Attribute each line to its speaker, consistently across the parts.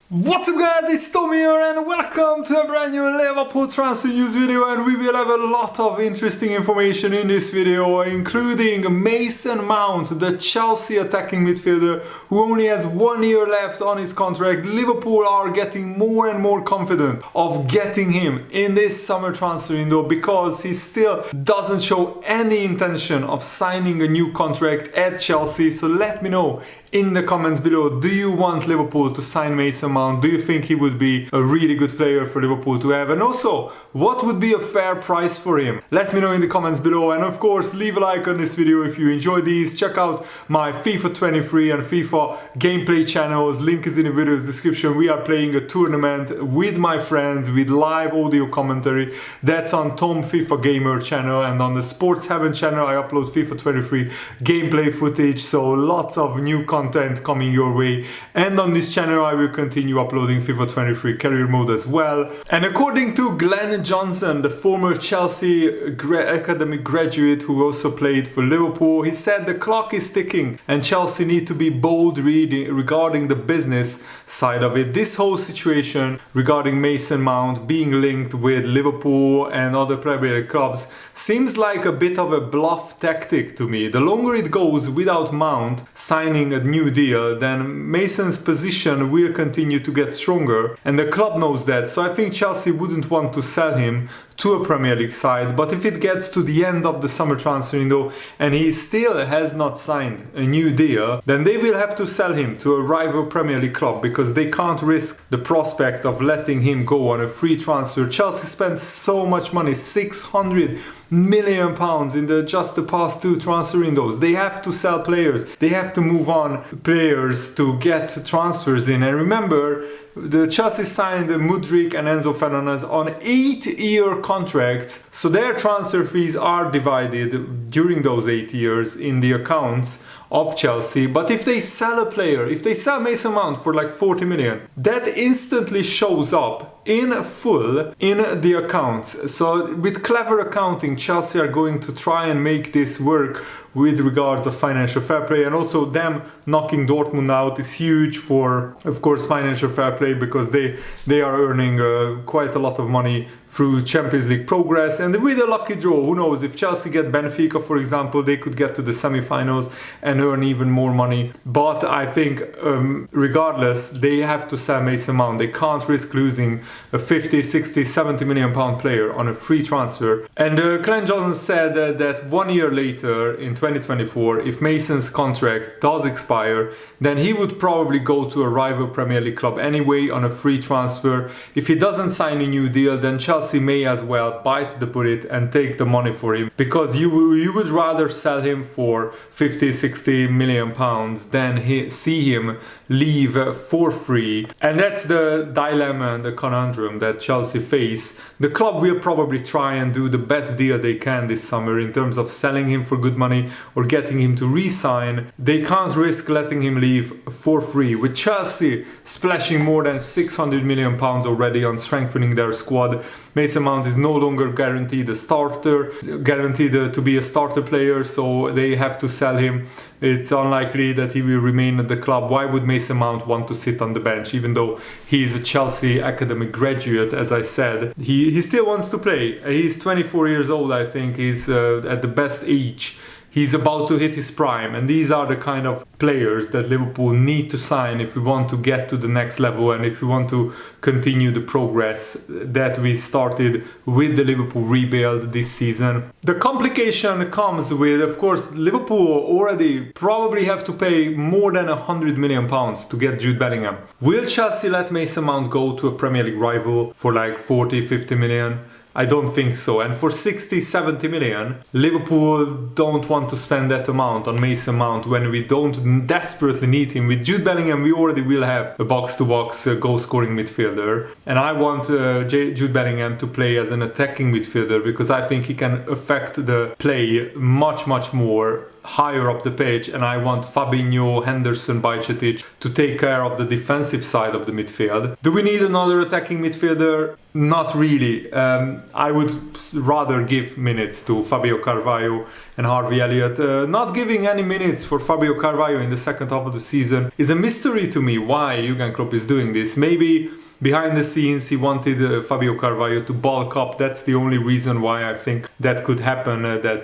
Speaker 1: What's up guys, it's Tommy here and welcome to a brand new Liverpool transfer news video, and we will have a lot of interesting information in this video, including Mason Mount, the Chelsea attacking midfielder who only has 1 year left on his contract. Liverpool are getting more and more confident of getting him in this summer transfer window because he still doesn't show any intention of signing a new contract at Chelsea. So let me know in the comments below, do you want Liverpool to sign Mason Mount? Do you think he would be a really good player for Liverpool to have? And also, what would be a fair price for him? Let me know in the comments below, and of course leave a like on this video if you enjoy these. Check out my FIFA 23 and FIFA gameplay channels, link is in the video's description. We are playing a tournament with my friends with live audio commentary. That's on Tom FIFA Gamer channel, and on the Sports Heaven channel I upload FIFA 23 gameplay footage, so lots of new content coming your way. And on this channel I will continue uploading FIFA 23 career mode as well. And according to Glenn Johnson, the former Chelsea academic graduate who also played for Liverpool, he said the clock is ticking and Chelsea need to be bold regarding the business side of it. This whole situation regarding Mason Mount being linked with Liverpool and other Premier League clubs seems like a bit of a bluff tactic to me. The longer it goes without Mount signing a new deal, then Mason's position will continue to get stronger, and the club knows that. So I think Chelsea wouldn't want to sell him to a Premier League side, but if it gets to the end of the summer transfer window and he still has not signed a new deal, then they will have to sell him to a rival Premier League club because they can't risk the prospect of letting him go on a free transfer. Chelsea spent so much money, £600 million in just the past two transfer windows. They have to sell players, they have to move on players to get transfers in. And remember, the Chelsea signed Mudryk and Enzo Fernandez on 8-year contracts, so their transfer fees are divided during those 8 years in the accounts of Chelsea. But if they sell a player, if they sell Mason Mount for like 40 million, that instantly shows up in full in the accounts. So with clever accounting, Chelsea are going to try and make this work with regards of financial fair play, and also them knocking Dortmund out is huge for, of course, financial fair play, because they are earning quite a lot of money through Champions League progress. And with a lucky draw, who knows, if Chelsea get Benfica, for example, they could get to the semi-finals and earn even more money. But I think regardless, they have to sell Mason Mount. They can't risk losing a 50, 60, 70 million pound player on a free transfer. And Glenn Johnson said that 1 year later, in 2024, if Mason's contract does expire, then he would probably go to a rival Premier League club anyway on a free transfer. If he doesn't sign a new deal, then Chelsea may as well bite the bullet and take the money for him, because you would rather sell him for 50, 60 million pounds than see him leave for free. And that's the dilemma and the conundrum that Chelsea face. The club will probably try and do the best deal they can this summer in terms of selling him for good money or getting him to re-sign. They can't risk letting him leave for free. With Chelsea splashing more than 600 million pounds already on strengthening their squad, Mason Mount is no longer guaranteed to be a starter player, so they have to sell him. It's unlikely that he will remain at the club. Why would Mason Mount want to sit on the bench, even though he's a Chelsea academic graduate? As I said, he still wants to play. He's 24 years old, I think. He's at the best age. He's about to hit his prime, and these are the kind of players that Liverpool need to sign if we want to get to the next level and if we want to continue the progress that we started with the Liverpool rebuild this season. The complication comes with, of course, Liverpool already probably have to pay more than 100 million pounds to get Jude Bellingham. Will Chelsea let Mason Mount go to a Premier League rival for like 40, 50 million? I don't think so. And for 60, 70 million, Liverpool don't want to spend that amount on Mason Mount when we don't desperately need him. With Jude Bellingham, we already will have a box-to-box goal-scoring midfielder. And I want Jude Bellingham to play as an attacking midfielder because I think he can affect the play much, much more higher up the pitch, and I want Fabinho, Henderson, Bajcetic to take care of the defensive side of the midfield. Do we need another attacking midfielder? Not really. I would rather give minutes to Fabio Carvalho and Harvey Elliott. Not giving any minutes for Fabio Carvalho in the second half of the season is a mystery to me why Jurgen Klopp is doing this. Maybe behind the scenes he wanted Fabio Carvalho to bulk up. That's the only reason why I think that could happen, that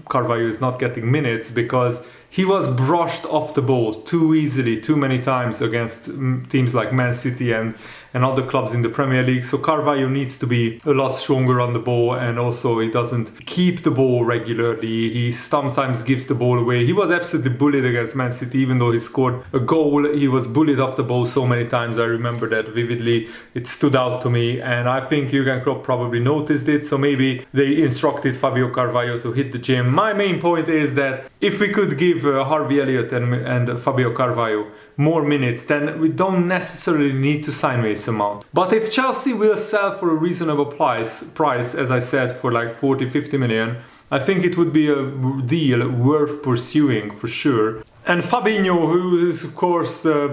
Speaker 1: Carvalho is not getting minutes, because he was brushed off the ball too easily, too many times against teams like Man City and other clubs in the Premier League. So Carvalho needs to be a lot stronger on the ball, and also he doesn't keep the ball regularly. He sometimes gives the ball away. He was absolutely bullied against Man City, even though he scored a goal. He was bullied off the ball so many times. I remember that vividly. It stood out to me, and I think Jurgen Klopp probably noticed it. So maybe they instructed Fabio Carvalho to hit the gym. My main point is that if we could give Harvey Elliott and Fabio Carvalho more minutes, then we don't necessarily need to sign Mason Mount. But if Chelsea will sell for a reasonable price, as I said, for like 40-50 million, I think it would be a deal worth pursuing for sure. And Fabinho, who is of course a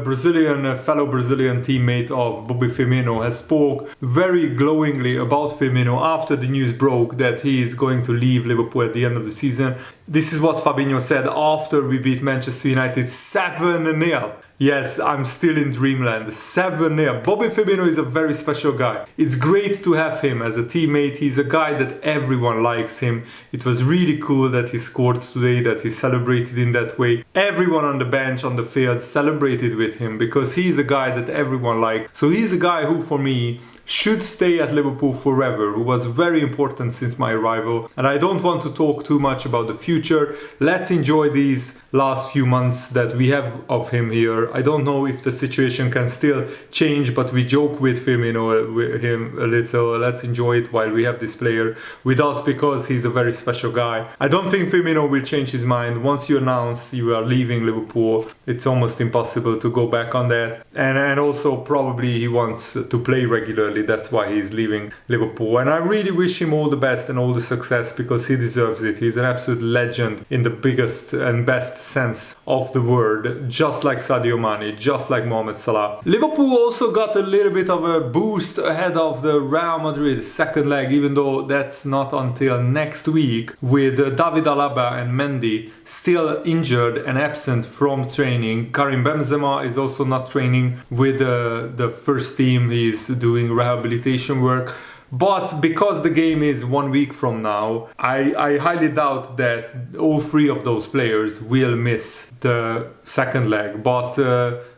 Speaker 1: fellow Brazilian teammate of Bobby Firmino, has spoke very glowingly about Firmino after the news broke that he is going to leave Liverpool at the end of the season. This is what Fabinho said after we beat Manchester United 7-0. Yes, I'm still in dreamland. 7-0. Bobby Firmino is a very special guy. It's great to have him as a teammate. He's a guy that everyone likes him. It was really cool that he scored today, that he celebrated in that way. Everyone on the bench, on the field, celebrated with him because he's a guy that everyone likes. So he's a guy who, for me, should stay at Liverpool forever, who was very important since my arrival. And I don't want to talk too much about the future. Let's enjoy these last few months that we have of him here. I don't know if the situation can still change, but we joke with Firmino, with him a little. Let's enjoy it while we have this player with us, because he's a very special guy. I don't think Firmino will change his mind. Once you announce you are leaving Liverpool, it's almost impossible to go back on that. And also probably he wants to play regularly. That's why he's leaving Liverpool. And I really wish him all the best and all the success, because he deserves it. He's an absolute legend in the biggest and best sense of the word, just like Sadio Mane, just like Mohamed Salah. Liverpool also got a little bit of a boost ahead of the Real Madrid second leg, even though that's not until next week, with David Alaba and Mendy still injured and absent from training. Karim Benzema is also not training with the first team. He's doing rehabilitation work. But because the game is 1 week from now, I highly doubt that all three of those players will miss the second leg. But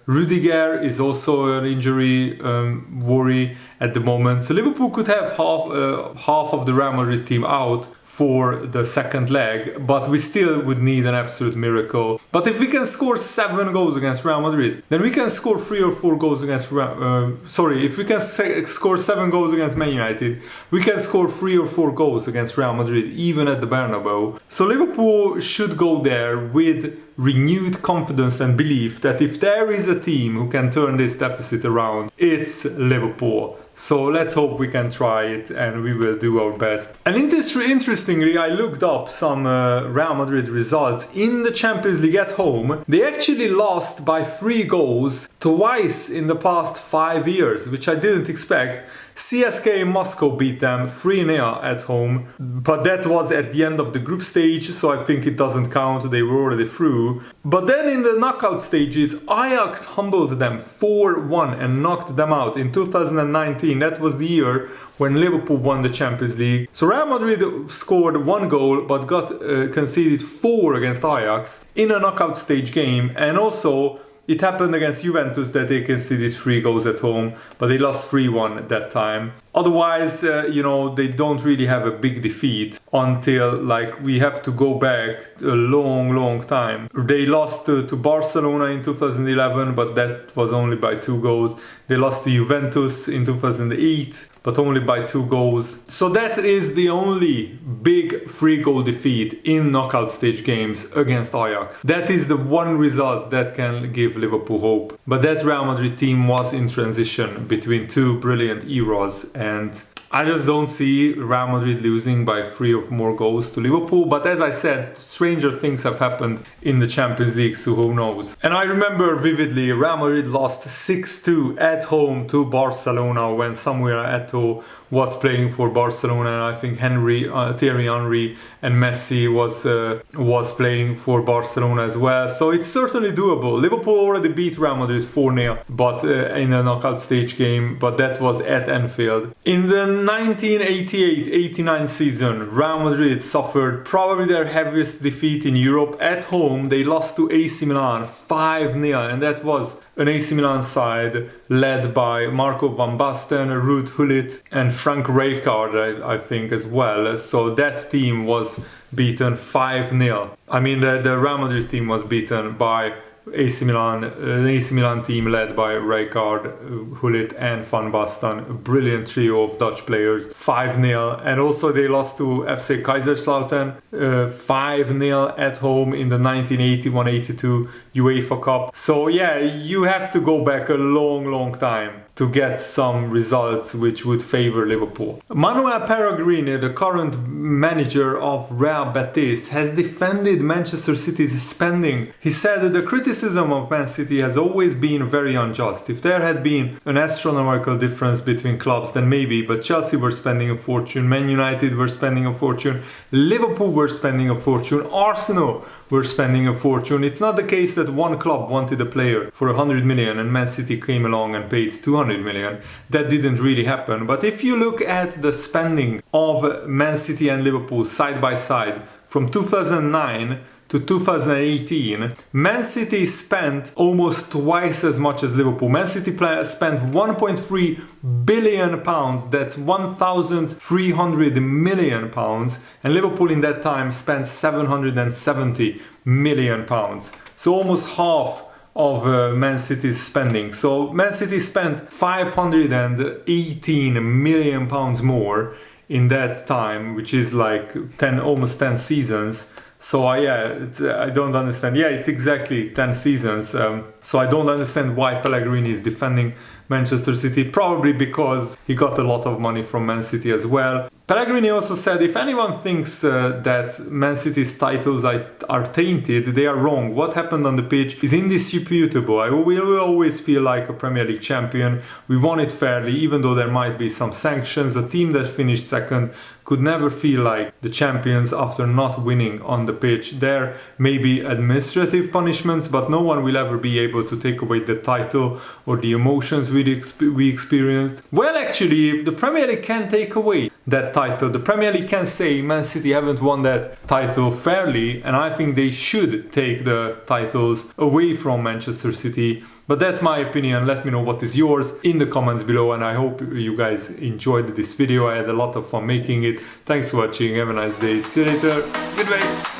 Speaker 1: Rudiger is also an injury worry at the moment. So Liverpool could have half of the Real Madrid team out for the second leg, but we still would need an absolute miracle. But if we can score 7 goals against Real Madrid, then we can score 3 or 4 goals against if we can score 7 goals against Man United, we can score 3 or 4 goals against Real Madrid, even at the Bernabeu. So Liverpool should go there with renewed confidence and belief that if there is a team who can turn this deficit around, it's Liverpool. So let's hope we can try it, and we will do our best. And interestingly, I looked up some Real Madrid results in the Champions League at home. They actually lost by 3 goals twice in the past 5 years, which I didn't expect. CSKA Moscow beat them 3-0 at home, but that was at the end of the group stage, so I think it doesn't count, they were already through. But then in the knockout stages, Ajax humbled them 4-1 and knocked them out in 2019. That was the year when Liverpool won the Champions League. So Real Madrid scored 1 goal but got conceded 4 against Ajax in a knockout stage game, and also it happened against Juventus that they conceded 3 goals at home, but they lost 3-1 at that time. Otherwise, they don't really have a big defeat until we have to go back a long time. They lost to Barcelona in 2011, but that was only by 2 goals. They lost to Juventus in 2008, but only by 2 goals. So that is the only big 3-goal defeat in knockout stage games against Ajax. That is the one result that can give Liverpool hope. But that Real Madrid team was in transition between 2 brilliant eras, and I just don't see Real Madrid losing by 3 or more goals to Liverpool. But as I said, stranger things have happened in the Champions League, so who knows. And I remember vividly, Real Madrid lost 6-2 at home to Barcelona when Samuel Eto'o was playing for Barcelona, and I think Thierry Henry and Messi was playing for Barcelona as well. So it's certainly doable. Liverpool already beat Real Madrid 4-0, but in a knockout stage game, but that was at Anfield. In the 1988-89 season, Real Madrid suffered probably their heaviest defeat in Europe. At home, they lost to AC Milan 5-0, and that was an AC Milan side led by Marco van Basten, Ruud Gullit and Frank Rijkaard, I think, as well. So that team was beaten 5-0. I mean, the Real Madrid team was beaten by AC Milan, an AC Milan team led by Rijkaard, Gullit and Van Basten, a brilliant trio of Dutch players, 5-0. And also they lost to FC Kaiserslautern 5-0 at home in the 1981-82 UEFA Cup. So yeah, you have to go back a long time to get some results which would favor Liverpool. Manuel Pellegrini, the current manager of Real Betis, has defended Manchester City's spending. He said that the criticism of Man City has always been very unjust. If there had been an astronomical difference between clubs, then maybe, but Chelsea were spending a fortune, Man United were spending a fortune, Liverpool were spending a fortune, Arsenal were spending a fortune. It's not the case that one club wanted a player for 100 million and Man City came along and paid 200 million. That didn't really happen. But if you look at the spending of Man City and Liverpool side by side from 2009 to 2018, Man City spent almost twice as much as Liverpool. Man City spent 1.3 billion pounds, that's 1,300 million pounds, and Liverpool in that time spent 770 million pounds. So almost half of Man City's spending. So Man City spent 518 million pounds more in that time, which is like almost 10 seasons. So I don't understand. Yeah, it's exactly 10 seasons. So I don't understand why Pellegrini is defending Manchester City. Probably because he got a lot of money from Man City as well. Pellegrini also said, if anyone thinks that Man City's titles are tainted, they are wrong. What happened on the pitch is indisputable. We will always feel like a Premier League champion. We won it fairly, even though there might be some sanctions. A team that finished second could never feel like the champions after not winning on the pitch. There may be administrative punishments, but no one will ever be able to take away the title or the emotions we experienced. Well, actually, the Premier League can take away that title. The Premier League can say Man City haven't won that title fairly, and I think they should take the titles away from Manchester City. But that's my opinion. Let me know what is yours in the comments below, and I hope you guys enjoyed this video. I had a lot of fun making it. Thanks for watching. Have a nice day. See you later. Goodbye.